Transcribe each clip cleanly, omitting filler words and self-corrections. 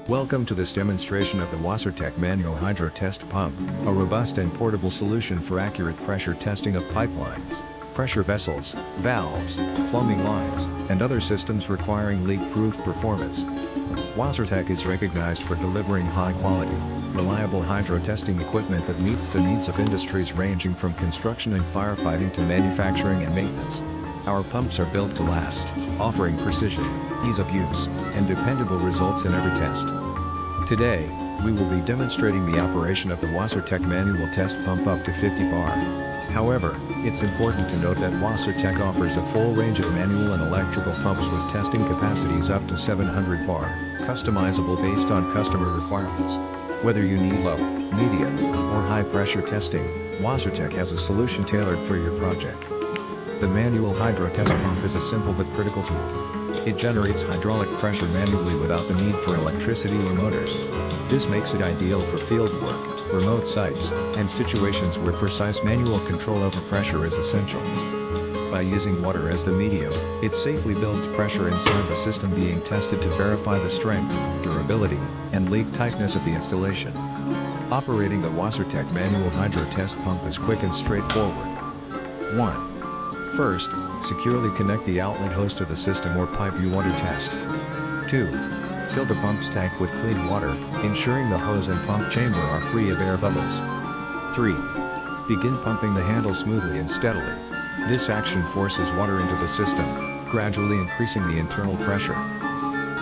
Welcome to this demonstration of the Wassertek manual hydro test pump, a robust and portable solution for accurate pressure testing of pipelines, pressure vessels, valves, plumbing lines, and other systems requiring leak-proof performance. Wassertek is recognized for delivering high-quality, reliable hydro testing equipment that meets the needs of industries ranging from construction and firefighting to manufacturing and maintenance. Our pumps are built to last, offering precision, ease of use, and dependable results in every test. Today, we will be demonstrating the operation of the Wassertek manual test pump up to 50 bar. However, it's important to note that Wassertek offers a full range of manual and electrical pumps with testing capacities up to 700 bar, customizable based on customer requirements. Whether you need low, medium, or high pressure testing, Wassertek has a solution tailored for your project. The manual hydro test pump is a simple but critical tool. It generates hydraulic pressure manually without the need for electricity or motors. This makes it ideal for field work, remote sites, and situations where precise manual control over pressure is essential. By using water as the medium, it safely builds pressure inside the system being tested to verify the strength, durability, and leak tightness of the installation. Operating the Wassertek manual hydro test pump is quick and straightforward. 1. First, securely connect the outlet hose to the system or pipe you want to test. 2. Fill the pump's tank with clean water, ensuring the hose and pump chamber are free of air bubbles. 3. Begin pumping the handle smoothly and steadily. This action forces water into the system, gradually increasing the internal pressure.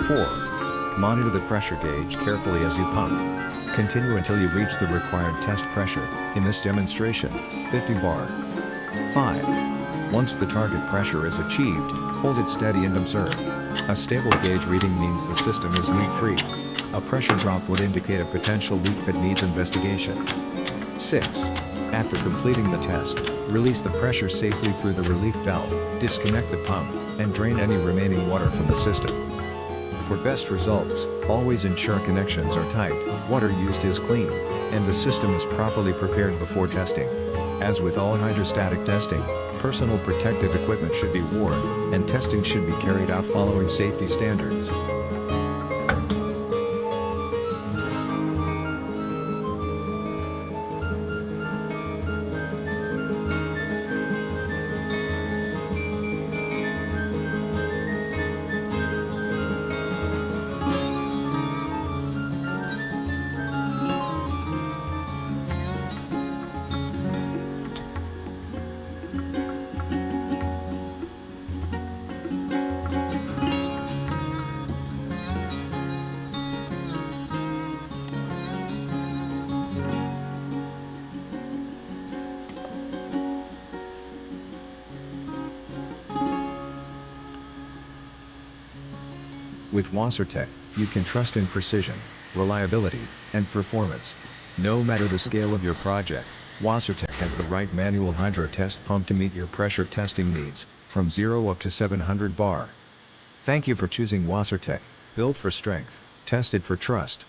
4. Monitor the pressure gauge carefully as you pump. Continue until you reach the required test pressure, in this demonstration, 50 bar. 5. Once the target pressure is achieved, hold it steady and observe. A stable gauge reading means the system is leak-free. A pressure drop would indicate a potential leak that needs investigation. 6. After completing the test, release the pressure safely through the relief valve, disconnect the pump, and drain any remaining water from the system. For best results, always ensure connections are tight, water used is clean, and the system is properly prepared before testing. As with all hydrostatic testing, personal protective equipment should be worn, and testing should be carried out following safety standards. With Wassertek, you can trust in precision, reliability, and performance. No matter the scale of your project, Wassertek has the right manual hydro test pump to meet your pressure testing needs, from 0 up to 700 bar. Thank you for choosing Wassertek, built for strength, tested for trust.